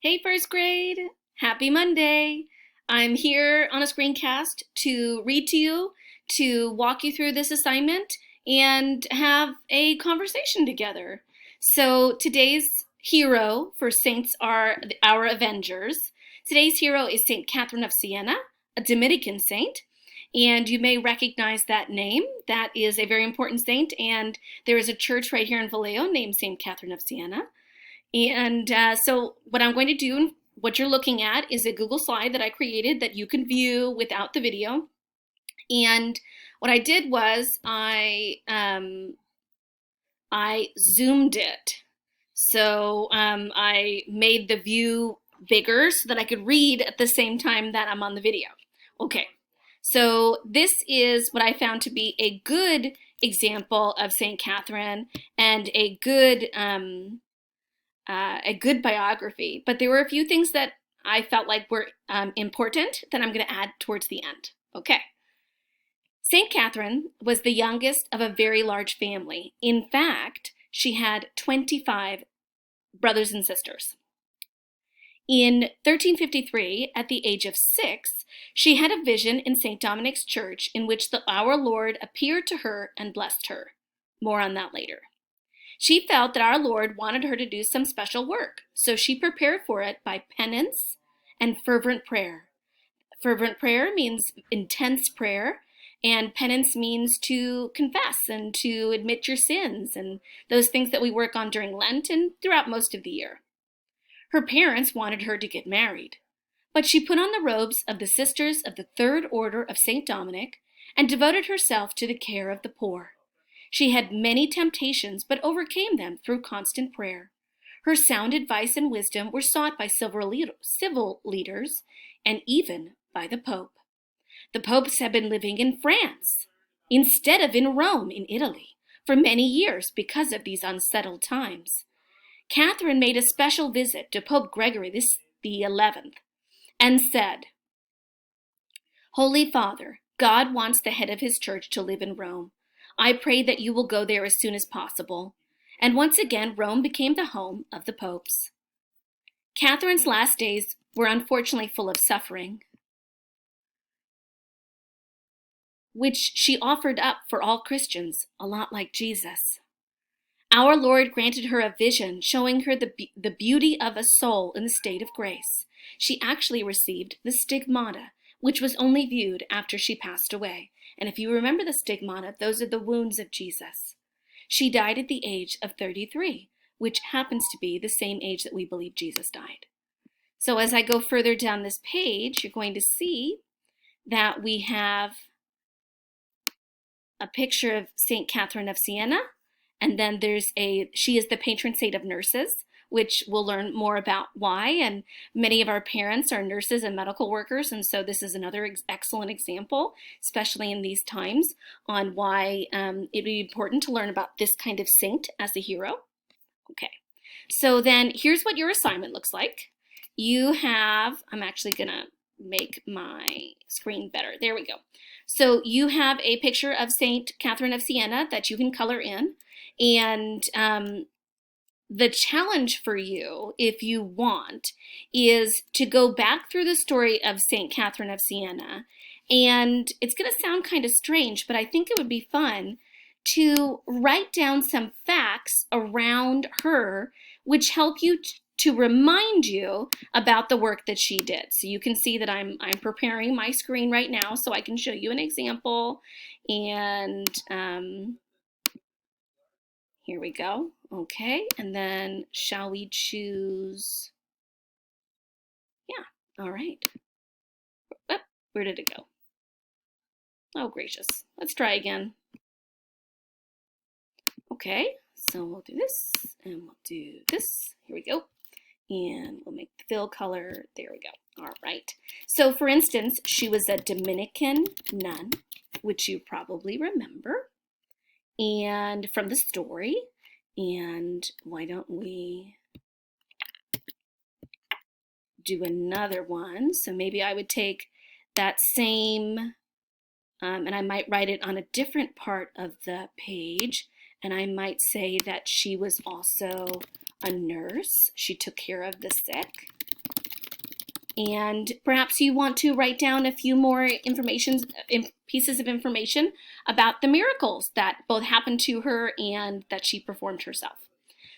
Hey, first grade! Happy Monday! I'm here on a screencast to read to you, to walk you through this assignment, and have a conversation together. So today's hero for saints are our Avengers. Today's hero is Saint Catherine of Siena, a Dominican saint, and you may recognize that name. That is a very important saint, and there is a church right here in Vallejo named Saint Catherine of Siena. And so what I'm going to do, what you're looking at, is a Google slide that I created that you can view without the video. And what I did was I zoomed it. So I made the view bigger so that I could read at the same time that I'm on the video. Okay, so this is what I found to be a good example of St. Catherine and a good biography, but there were a few things that I felt like were important that I'm going to add towards the end. Okay. St. Catherine was the youngest of a very large family. In fact, she had 25 brothers and sisters. In 1353, at the age of 6, she had a vision in St. Dominic's Church in which our Lord appeared to her and blessed her. More on that later. She felt that our Lord wanted her to do some special work, so she prepared for it by penance and fervent prayer. Fervent prayer means intense prayer, and penance means to confess and to admit your sins and those things that we work on during Lent and throughout most of the year. Her parents wanted her to get married, but she put on the robes of the Sisters of the Third Order of St. Dominic and devoted herself to the care of the poor. She had many temptations, but overcame them through constant prayer. Her sound advice and wisdom were sought by civil leaders and even by the Pope. The popes had been living in France instead of in Rome, in Italy, for many years because of these unsettled times. Catherine made a special visit to Pope Gregory the 11th and said, "Holy Father, God wants the head of his church to live in Rome. I pray that you will go there as soon as possible." And once again, Rome became the home of the popes. Catherine's last days were unfortunately full of suffering, which she offered up for all Christians, a lot like Jesus. Our Lord granted her a vision showing her the beauty of a soul in the state of grace. She actually received the stigmata, which was only viewed after she passed away. And if you remember the stigmata, those are the wounds of Jesus. She died at the age of 33, which happens to be the same age that we believe Jesus died. So as I go further down this page, you're going to see that we have a picture of St. Catherine of Siena, and then she is the patron saint of nurses, which we'll learn more about why. And many of our parents are nurses and medical workers, and so this is another excellent example, especially in these times, on why it'd be important to learn about this kind of saint as a hero. Okay, so then here's what your assignment looks like. I'm actually gonna make my screen better. There we go. So you have a picture of St. Catherine of Siena that you can color in, and the challenge for you, if you want, is to go back through the story of St. Catherine of Siena. And it's going to sound kind of strange, but I think it would be fun to write down some facts around her, which help you to remind you about the work that she did. So you can see that I'm preparing my screen right now so I can show you an example. And here we go. Okay, and then shall we choose? Yeah, all right. Oh, where did it go? Oh, gracious. Let's try again. Okay, so we'll do this, and we'll do this. Here we go. And we'll make the fill color. There we go. All right. So, for instance, she was a Dominican nun, which you probably remember, and from the story. And why don't we do another one? So maybe I would take that same, and I might write it on a different part of the page, and I might say that she was also a nurse. She took care of the sick. And perhaps you want to write down a few more pieces of information about the miracles that both happened to her and that she performed herself.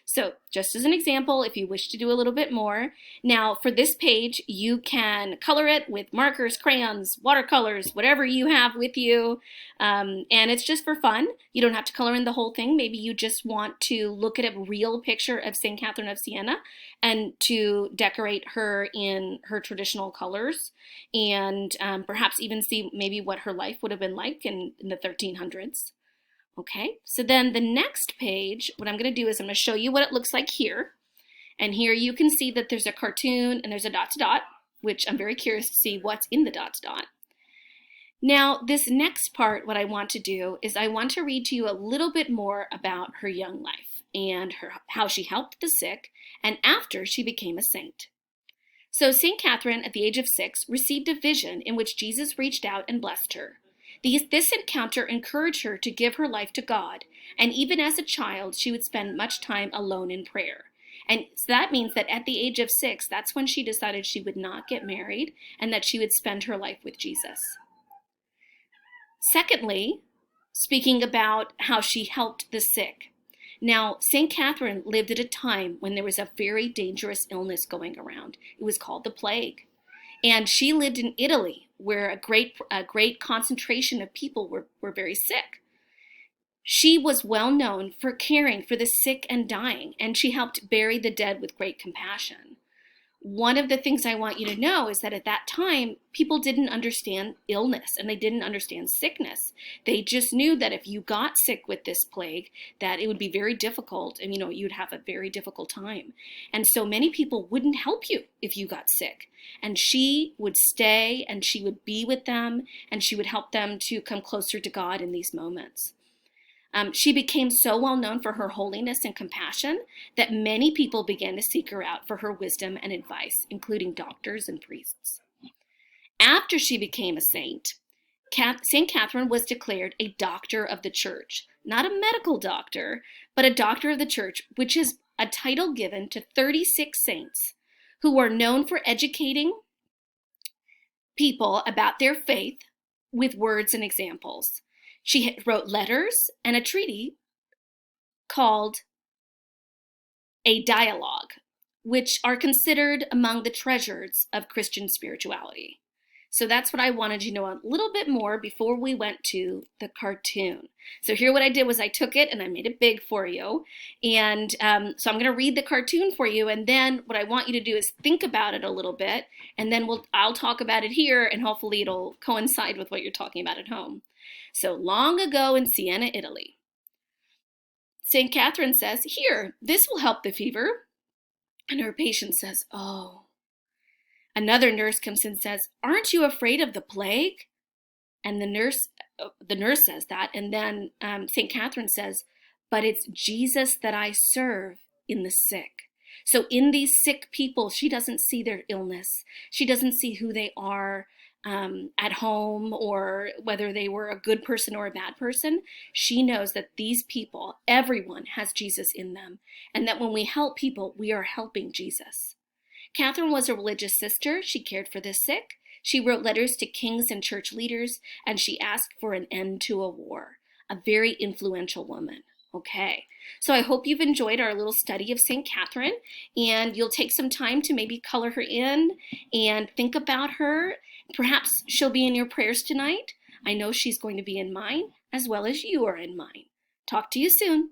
So just as an example, if you wish to do a little bit more, now for this page, you can color it with markers, crayons, watercolors, whatever you have with you. And it's just for fun. You don't have to color in the whole thing. Maybe you just want to look at a real picture of St. Catherine of Siena and to decorate her in her traditional colors, and perhaps even see maybe what her life would have been like in the 1300s. Okay, so then the next page, what I'm going to do is I'm going to show you what it looks like here. And here you can see that there's a cartoon and there's a dot to dot, which I'm very curious to see what's in the dot to dot. Now, this next part, what I want to do is I want to read to you a little bit more about her young life and how she helped the sick and after she became a saint. So St. Catherine, at the age of 6, received a vision in which Jesus reached out and blessed her. This encounter encouraged her to give her life to God, and even as a child, she would spend much time alone in prayer. And so that means that at the age of 6, that's when she decided she would not get married and that she would spend her life with Jesus. Secondly, speaking about how she helped the sick. Now, St. Catherine lived at a time when there was a very dangerous illness going around. It was called the plague. And she lived in Italy, where a great concentration of people were very sick. She was well known for caring for the sick and dying, and she helped bury the dead with great compassion. One of the things I want you to know is that at that time, people didn't understand illness and they didn't understand sickness. They just knew that if you got sick with this plague, that it would be very difficult and, you'd have a very difficult time. And so many people wouldn't help you if you got sick. And she would stay and she would be with them and she would help them to come closer to God in these moments. She became so well known for her holiness and compassion that many people began to seek her out for her wisdom and advice, including doctors and priests. After she became a saint, St. Catherine was declared a doctor of the church, not a medical doctor, but a doctor of the church, which is a title given to 36 saints who are known for educating people about their faith with words and examples. She wrote letters and a treaty called a dialogue, which are considered among the treasures of Christian spirituality. So that's what I wanted you to know a little bit more before we went to the cartoon. So here what I did was I took it and I made it big for you. And so I'm going to read the cartoon for you. And then what I want you to do is think about it a little bit. And then I'll talk about it here and hopefully it'll coincide with what you're talking about at home. So long ago in Siena, Italy, St. Catherine says, "Here, this will help the fever." And her patient says, "Oh." Another nurse comes in and says, "Aren't you afraid of the plague?" And the nurse says that. And then St. Catherine says, "But it's Jesus that I serve in the sick." So in these sick people, she doesn't see their illness. She doesn't see who they are at home or whether they were a good person or a bad person. She knows that these people, everyone has Jesus in them, and that when we help people, we are helping Jesus. Catherine was a religious sister. She cared for the sick. She wrote letters to kings and church leaders, and she asked for an end to a war. A very influential woman. Okay, so I hope you've enjoyed our little study of St. Catherine, and you'll take some time to maybe color her in and think about her. Perhaps she'll be in your prayers tonight. I know she's going to be in mine, as well as you are in mine. Talk to you soon.